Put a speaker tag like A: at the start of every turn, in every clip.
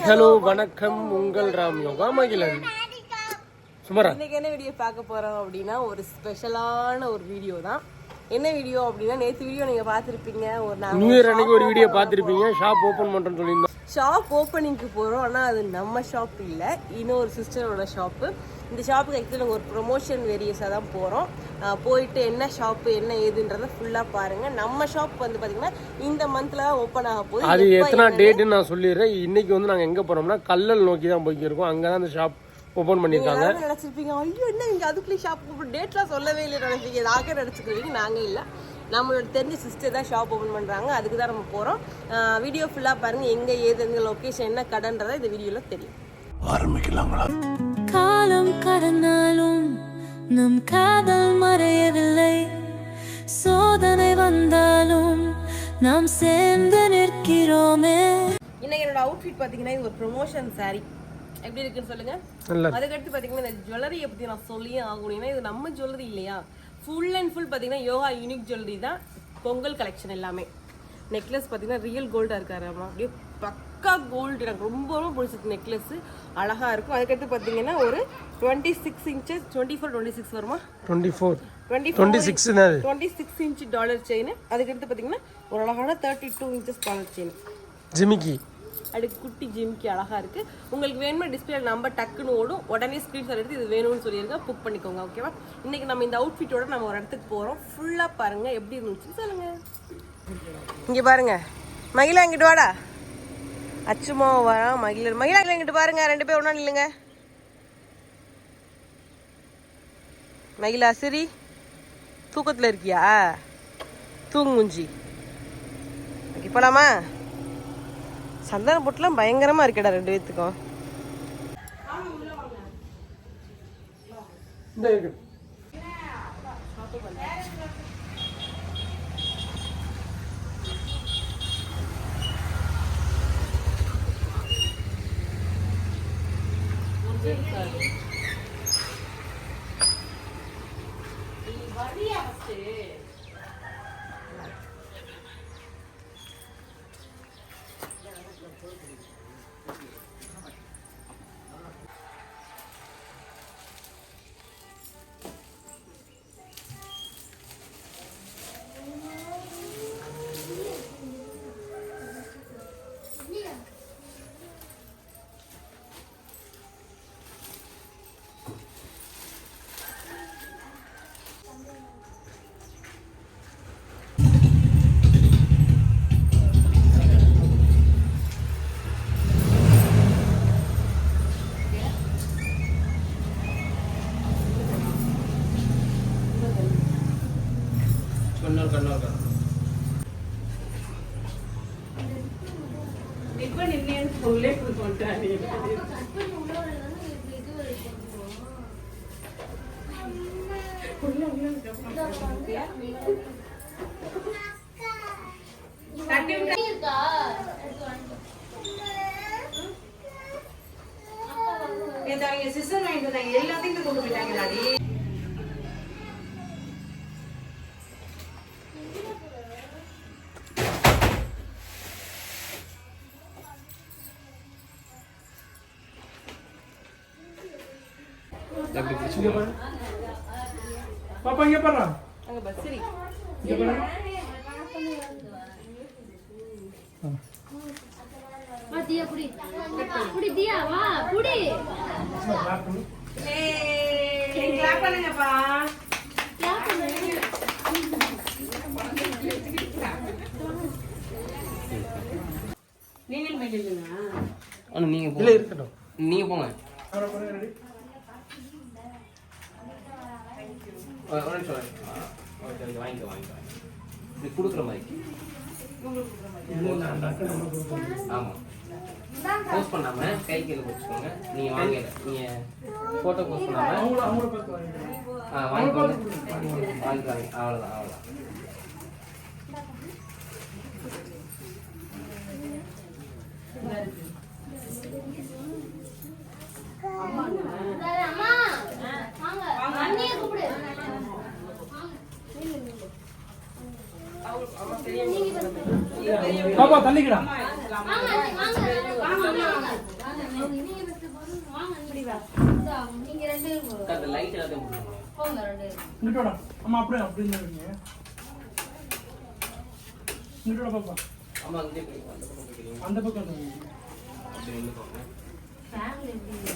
A: Hello வணக்கம், உங்கள் ராம் யோகா மகிழன். சுமரா,
B: இன்னைக்கு என்ன வீடியோ பார்க்க போறோம் அப்படின்னா ஒரு ஸ்பெஷலான ஒரு வீடியோ தான். என்ன வீடியோ அப்படின்னா, நேற்று வீடியோ நீங்க பார்த்துருப்பீங்க. ஒரு
A: நியூ இயர் அன்னைக்கு ஒரு வீடியோ பார்த்துருப்பீங்க. ஷாப் ஓப்பன் பண்றேன்னு சொல்லியிருந்தோம்.
B: ஷாப் ஓப்பனிங்க்கு போகிறோம். ஆனால் அது நம்ம ஷாப் இல்லை, இன்னொரு சிஸ்டரோட ஷாப்பு. இந்த ஷாப்புக்கு ஆக்சுவலி ஒரு ப்ரொமோஷன் வேரியஸாக தான் போகிறோம். போயிட்டு என்ன ஷாப்பு என்ன ஏதுன்றதை ஃபுல்லாக பாருங்கள். நம்ம ஷாப் வந்து பார்த்தீங்கன்னா இந்த மந்தில் தான் ஓப்பன் ஆக போகுது.
A: அது எத்தனை டேட்டுன்னு நான் சொல்லிடுறேன். இன்னைக்கு வந்து நாங்கள் எங்கே போகிறோம்னா கல்லல் நோக்கி தான் போய்க்கிருக்கோம். அங்கே தான் அந்த ஷாப் ஓப்பன் பண்ணியிருக்காங்க.
B: நினச்சிருப்பீங்க, ஐயோ என்ன இங்கே அதுக்குள்ளே ஷாப் ஓப்பன் டேட்லாம் சொல்லவே இல்லை நினைப்பீங்க. நாங்கள் நினச்சிக்கிறீங்க, நாங்கள் இல்லை. நம்மளோட தெரிஞ்ச சிஸ்டர் தான் ஷாப் ஓப்பன் பண்ணுறாங்க. அதுக்கு தான் நம்ம போகிறோம். வீடியோ ஃபுல்லாக பாருங்கள். எங்கே ஏது எந்த லொக்கேஷன் என்ன கடைன்றதை இந்த வீடியோவில் தெரியும்.
A: ஆரம்பிக்கலாங்களா?
C: காலம் கடந்தாலும் நம் காதல் மறையவில்லை. சோதனை வந்தாலும் நாம் சேர்ந்து நிற்கிறோமே.
B: இன்னைக்கு என்னோட அவுட்ஃபிட் பார்த்தீங்கன்னா இது ஒரு ப்ரொமோஷன் சாரீ. எப்படி இருக்குன்னு சொல்லுங்க. அதுக்கடுத்து பார்த்தீங்கன்னா இந்த ஜுவல்லரியை பற்றி நான் சொல்லியே ஆகணும்னா, இது நம்ம ஜுவல்லரி இல்லையா, ஃபுல் அண்ட் ஃபுல் பார்த்தீங்கன்னா யோகா யூனிக் ஜுவல்லரி தான். பொங்கல் கலெக்ஷன் எல்லாமே. நெக்லஸ் பார்த்தீங்கன்னா ரியல் கோல்டாக இருக்காரு. ஆமாம், அப்படியே பக்கா கோல்டு. எனக்கு ரொம்ப ரொம்ப பிடிச்சது நெக்லஸ், அழகாக இருக்கும். அதுக்கடுத்து பார்த்தீங்கன்னா ஒரு 26 inches 24-26 வருமா, 26 inch டாலர் செயின். அதுக்கடுத்து பார்த்தீங்கன்னா ஒரு அழகான 32 inches டாலர் செயின்
A: ஜிமிக்கி.
B: அதுக்கு குட்டி ஜிமிக்கி அழகாக இருக்குது. உங்களுக்கு வேணுமா டிஸ்பிளே நம்பர் டக்குன்னு ஓடும். உடனே ஸ்க்ரீன்ஷாட் எடுத்து இது வேணும்னு சொல்லியிருங்க, புக் பண்ணிக்கோங்க. ஓகேவா? இன்றைக்கி நம்ம இந்த அவுட்ஃபிட்டோட நம்ம ஒரு இடத்துக்கு போகிறோம். ஃபுல்லாக பாருங்கள் எப்படி இருந்துச்சு சொல்லுங்கள். இங்கே பாருங்க, மகிழா இங்கிட்டு வாடா. அச்சுமா வரா மகிழர். மகிழா இங்கிட்டு பாருங்க, ரெண்டு பேர் ஒன்றா நில்லுங்க. மகிழா சரி, தூக்கத்தில் இருக்கியா? தூங்குஞ்சி. ஓகே போலாமா? சந்தன பொட்டுலாம் பயங்கரமா இருக்கடா ரெண்டு பேத்துக்கும். எல்லாத்தையும் கொண்டு போயிட்டாங்க.
A: பாப்பா இங்க பாரு,
B: அங்க பஸ் சரி
A: இங்க பாரு.
C: வா தியா புடி புடி தியா வா புடி.
B: ஏய் கிளாப் பண்ணுங்கப்பா.
C: கிளாப் பண்ணுங்க.
B: நீங்க மீட்டிங்கனா?
A: நீங்க போங்க. இல்ல இருக்கட்டும்,
D: நீங்க போங்க.
A: ரெடி.
D: வாங்கிக்க இது கொடுக்குற மாதிரி. ஆமாம், போஸ்ட் பண்ணாம கை கையில் வச்சுக்கோங்க. நீங்க வாங்கல, நீங்க போட்டோ போஸ்ட் பண்ணாம வாங்கிக்கோங்க. வாங்கிக்குவாங்க. அவ்வளோதான்.
C: அம்மா வாங்க அண்ணியை கூப்பிடு.
A: பாப்பா தள்ளிக்கடா.
C: வாங்க வாங்க வாங்க நீங்க ரெண்டு பேரும்
D: அந்த லைட் எல்லாத்தையும் போட்டுருங்க.
C: போங்க ரெண்டு பேரும்.
E: இங்கிட்டோட அம்மா அப்படியே அப்படின்னு இருக்கீங்க இங்கிட்டோட பாப்பா
D: ஆமா இங்கே போய் அந்த பக்கம் போய்க்கிறீங்க.
E: அந்த பக்கம் வந்து
D: அப்படி வந்து போங்க.
C: ஃபேன் எப்படி?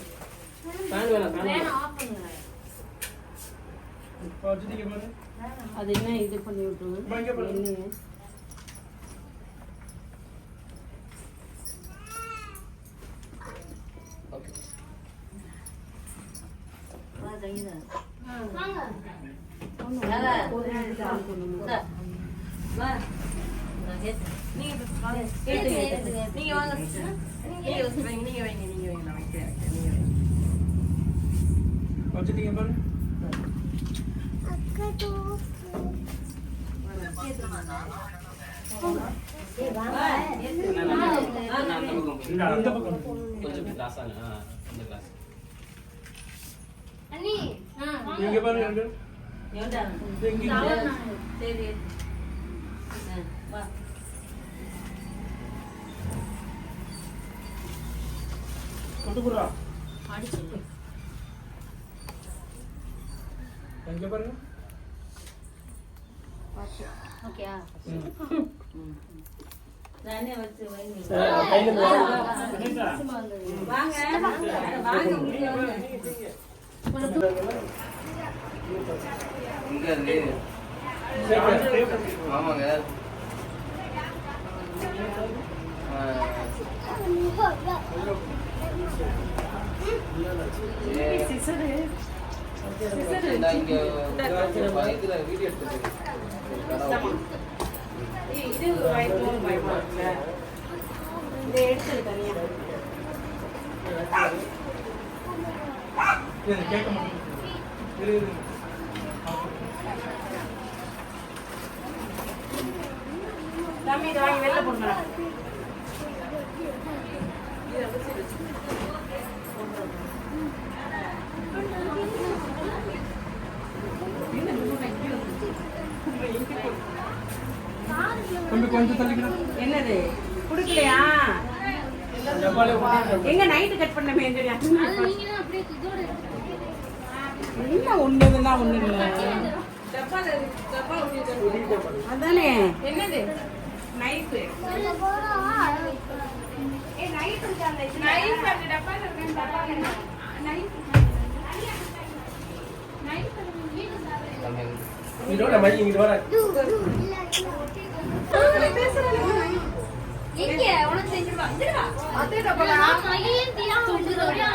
D: ஃபேன் வேணாம், ஃபேன்
C: ஃபேன்
D: வேணாம்.
C: ஆஃப் பண்ணுங்க.
E: இப்போ வச்சுட்டீங்க பாரு
B: அது என்ன இது பண்ணி விட்டுருங்க.
E: அம்மா இங்கே பாரு
B: என்னங்க
D: ஓகே.
C: வாங்க.
B: நீங்க first வாங்க. நீங்க வாங்க sister. நீங்க first வைங்க, நீங்க வைங்க, நீங்க வைங்க. நான் வைக்கிறேன். நீங்க வைங்க.
E: வச்சுட்டீங்க பாரு
D: நான் அந்த பக்கம் போய்
E: அந்த பக்கம்
D: கொஞ்சம் இப்படி கிளாஸ் ஆன இந்த கிளாஸ்.
C: அண்ணி வாங்க.
E: இங்க பாரு அங்க இங்க
C: சரி.
E: கொண்டு போறா
C: அடிச்சு.
E: இங்க பாருங்க
C: ஓகேயா?
B: நானே வச்சு வைங்க.
A: கையில
B: வாங்க. வாங்க முடியும்.
D: இங்க இருக்கு. ஆமாங்க. இங்க இதுல வீடியோ எடுத்துட்டு
B: இது வாய்ப்பு பயமா இருக்குல்ல. இதை எடுத்து தனியா.
E: கேட்க மாட்டேங்குது
B: தம்பி இதை வாங்கி வெளில போடுங்க.
E: கொஞ்சம் தள்ளிக்கிறேன்
B: என்னது குடுக்கலையா? எங்க நைட்டு கட் பண்ணமே
C: அது நீங்க தான் அப்படியே இதோட
B: என்ன ஒண்ணுன்னா ஒண்ணு இல்ல. அதானே என்னது நைட்டு
A: இதோட மைக் இங்க வர
C: எங்க உனக்கு செஞ்சிருவா இங்கடா அதே டப்பா மகியன் தியா வந்துருவா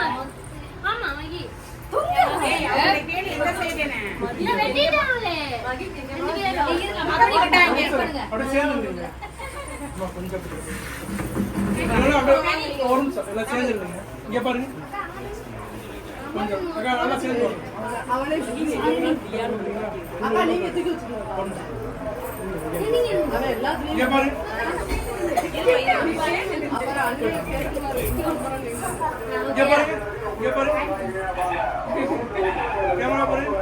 C: ஆமா மகி
B: கேளு என்ன செய்வேனே
C: இல்ல வெட்டிடாங்களே மகி
E: அப்படியே சேர்ந்துருங்க அம்மா கொஞ்சம் அப்படியே ஒரு நிமிஷம் எல்லாம் சேர்ந்துருங்க இங்க பாருங்க கொஞ்சம் அக்கா நல்லா சேர்ந்து
B: அவளே அக்கா நீங்க தூக்கி வச்சுக்கோங்க.
E: இங்க பாரு இங்க பாருங்க இங்க பாருங்க கேமரா பாருங்க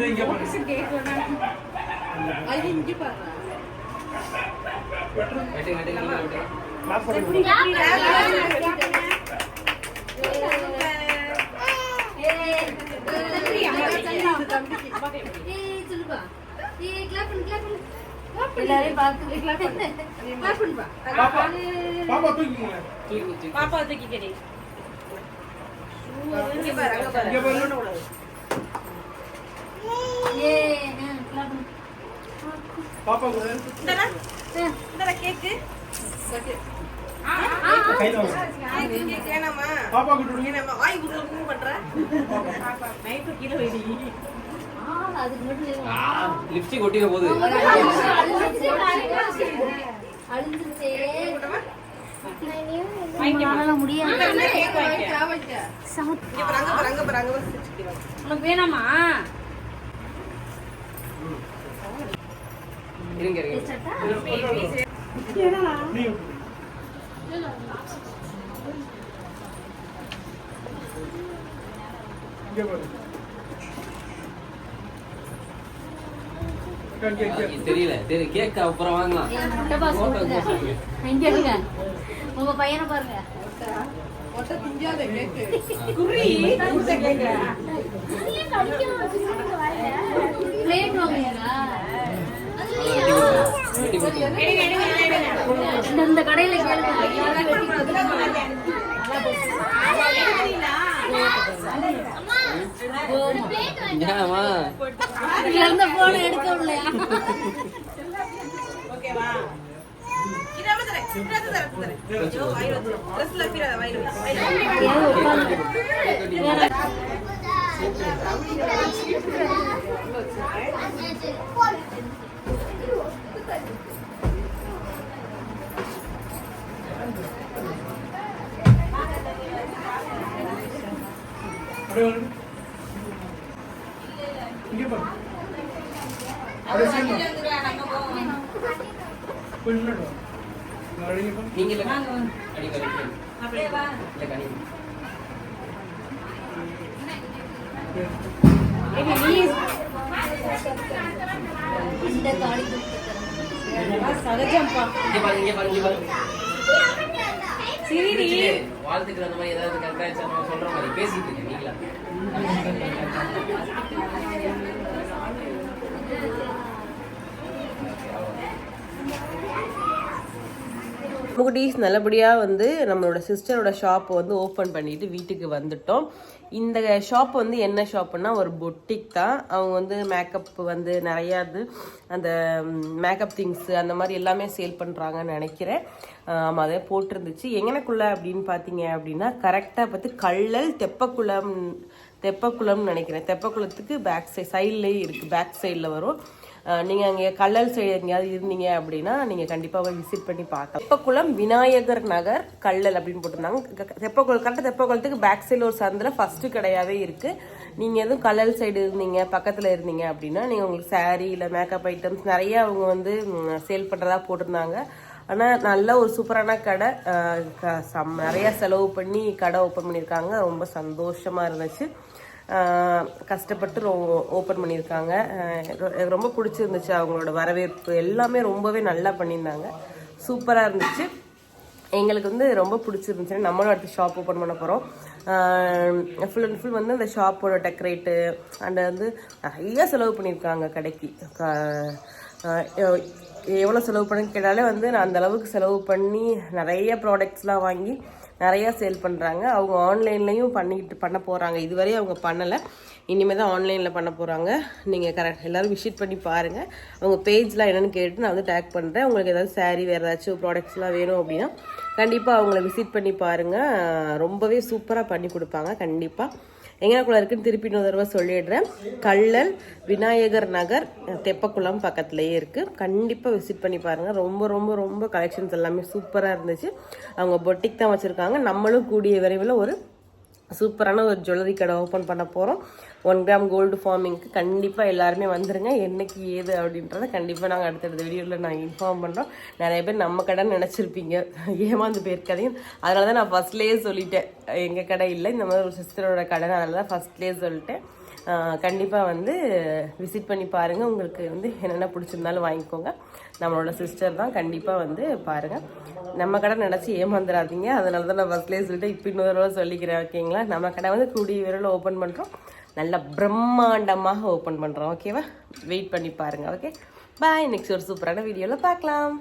E: இங்க பாப்பா தூக்கிங்க
B: பாப்பா தூக்கி கடி
E: இங்க பாருங்க பாப்பா கூட
B: இந்த கேக்கு
E: கையில வாங்க
B: கேக்கு வேணாமா?
E: பாப்பா கிட்ட விடுங்க
B: நம்ம வாய் குடுத்து பண்ற நைட்டு கீழே வைடி.
C: அதுக்கு மட்டும்
D: லிப்ஸ்டிக் ஒட்டிக்க போகுது.
C: அழிஞ்சிருச்சே
B: முடியாது. உனக்கு வேணாமா?
D: இருங்க இருங்க.
E: நீ இங்க பாரு
D: தெரியல கேக் அப்புறம் வாங்கலாம்.
C: முட்டை பாஸ் கொடுங்க. இங்க இருங்க. உங்க பையனை பாருங்க. பிளேட் வாங்குறீங்களா? இந்த கடையில
D: ஏமா
C: இருந்த போன எடுக்க விடலையா?
B: ஓகேவா? இதாம தரேன். ஐயோ வாயில வந்துரும். ட்ரெஸ்ல கீழ வாயில
E: இங்க பாரு. அப்படியே சேர்ந்து கொஞ்சம் முன்னாடி வா. நான் அடிங்க பாரு.
D: நீங்க இல்ல அடி கறி அப்படியே வா இல்ல கறி
C: இந்த காடி
B: சகஜம்பா.
D: இங்க பாருங்க சிரிடி வாழ்த்துக்கள் அந்த மாதிரி ஏதாவது கரெக்டா நம்ம சொல்ற மாதிரி பேசிட்டு இருக்கீங்க நீங்களா?
B: முகுடீஸ் நல்லபடியாக வந்து நம்மளோட சிஸ்டரோட ஷாப்பை வந்து ஓப்பன் பண்ணிட்டு வீட்டுக்கு வந்துட்டோம். இந்த ஷாப் வந்து என்ன ஷாப்புன்னா ஒரு பொட்டிக் தான். அவங்க வந்து மேக்கப் வந்து நிறையா அந்த மேக்கப் திங்ஸு அந்த மாதிரி எல்லாமே சேல் பண்ணுறாங்கன்னு நினைக்கிறேன். ஆமாம், அதே போட்டிருந்துச்சு. எங்கனக்குள்ளே அப்படின்னு பார்த்தீங்க அப்படின்னா கரெக்டாக பார்த்து கள்ளல் தெப்பக்குளம்னு நினைக்கிறேன். தெப்பக்குளத்துக்கு பேக் சைட்லேயே இருக்குது, பேக் சைடில் வரும். நீங்கள் அங்கே கள்ளல் சைடு எங்கேயாவது இருந்தீங்க அப்படின்னா நீங்கள் கண்டிப்பாக விசிட் பண்ணி பார்க்கலாம். தெப்பக்குளம் விநாயகர் நகர் கள்ளல் அப்படின்னு போட்டிருந்தாங்க. தெப்பக்குளம் கரெக்டாக தெப்பக்குளத்துக்கு பேக் சைடில் ஒரு சந்தில் ஃபஸ்ட்டு கடையாகவே இருக்குது. நீங்கள் எதுவும் கள்ளல் சைடு இருந்தீங்க, பக்கத்தில் இருந்தீங்க அப்படின்னா நீங்கள் உங்களுக்கு சாரீ இல்லை மேக்கப் ஐட்டம்ஸ் நிறைய அவங்க வந்து சேல் பண்ணுறதா போட்டிருந்தாங்க. ஆனால் நல்ல ஒரு சூப்பரான கடை, நிறையா செலவு பண்ணி கடை ஓப்பன் பண்ணியிருக்காங்க. ரொம்ப சந்தோஷமாக இருந்துச்சு. கஷ்டப்பட்டு ஓப்பன் பண்ணியிருக்காங்க. ரொம்ப பிடிச்சிருந்துச்சு. அவங்களோட வரவேற்பு எல்லாமே ரொம்பவே நல்லா பண்ணியிருந்தாங்க. சூப்பராக இருந்துச்சு. எங்களுக்கு வந்து ரொம்ப பிடிச்சிருந்துச்சு. நம்மளும் அடுத்து ஷாப் ஓப்பன் பண்ண போகிறோம். ஃபுல் அண்ட் ஃபுல் வந்து அந்த ஷாப்போட டெக்கரேட்டு அண்ட் வந்து நிறையா செலவு பண்ணியிருக்காங்க கடைக்கு. எவ்வளோ செலவு பண்ணி கேட்டாலே வந்து நான் அந்த அளவுக்கு செலவு பண்ணி நிறைய ப்ராடக்ட்ஸ்லாம் வாங்கி நிறையா சேல் பண்ணுறாங்க. அவங்க ஆன்லைன்லேயும் பண்ண போகிறாங்க. இதுவரையும் அவங்க பண்ணலை, இனிமேல் தான் ஆன்லைனில் பண்ண போகிறாங்க. நீங்கள் எல்லோரும் விசிட் பண்ணி பாருங்கள். அவங்க பேஜ்லாம் என்னென்னு கேட்டு நான் வந்து டேக் பண்ணுறேன். உங்களுக்கு ஏதாவது சாரீ வேறு ஏதாச்சும் ப்ராடக்ட்ஸ்லாம் வேணும் அப்படின்னா கண்டிப்பாக அவங்கள விசிட் பண்ணி பாருங்கள். ரொம்பவே சூப்பராக பண்ணி கொடுப்பாங்க. கண்டிப்பாக எங்கேக்குள்ள இருக்குன்னு திருப்பி இன்னொரு தடவை சொல்லிடுறேன். கள்ளல் விநாயகர் நகர் தெப்பக்குளம் பக்கத்துலேயே இருக்குது. கண்டிப்பாக விசிட் பண்ணி பாருங்கள். ரொம்ப ரொம்ப ரொம்ப கலெக்ஷன்ஸ் எல்லாமே சூப்பராக இருந்துச்சு. அவங்க பொட்டிக் தான் வச்சுருக்காங்க. நம்மளும் கூடிய விரைவில் ஒரு சூப்பரான ஒரு ஜுவல்லரி கடை ஓப்பன் பண்ண போகிறோம். 1 கிராம் கோல்டு ஃபார்மிங்க்கு கண்டிப்பாக எல்லாருமே வந்துருங்க. என்னைக்கு ஏது அப்படின்றத கண்டிப்பாக நாங்கள் அடுத்தடுத்த வீடியோவில் நாங்கள் இன்ஃபார்ம் பண்ணுறோம். நிறைய பேர் நம்ம கடைன்னு நினச்சிருப்பீங்க, ஏமாந்து போயிருக்காதீங்க. அதனால தான் நான் ஃபஸ்ட்லேயே சொல்லிட்டேன் எங்கள் கடை இல்லை, இந்த மாதிரி ஒரு சிஸ்டரோட கடை. அதனால தான் ஃபஸ்ட்லேயே சொல்லிட்டேன். கண்டிப்பாக வந்து விசிட் பண்ணி பாருங்கள். உங்களுக்கு வந்து என்னென்ன பிடிச்சிருந்தாலும் வாங்கிக்கோங்க. நம்மளோட சிஸ்டர் தான், கண்டிப்பாக வந்து பாருங்கள். நம்ம கடை நினச்சி ஏமாந்துடாதீங்க. அதனால தான் நான் ஃபஸ்ட்லேயே சொல்லிட்டு இப்போ இன்னொரு தடவை சொல்லிக்கிறேன். ஓகேங்களா? நம்ம கடை வந்து கூடிய விரைவில் ஓப்பன் பண்ணுறோம். நல்லா பிரம்மாண்டமாக ஓப்பன் பண்ணுறோம். ஓகேவா? வெயிட் பண்ணி பாருங்கள். ஓகே, பாய். நெக்ஸ்ட் ஒரு சூப்பரான வீடியோவில் பார்க்கலாம்.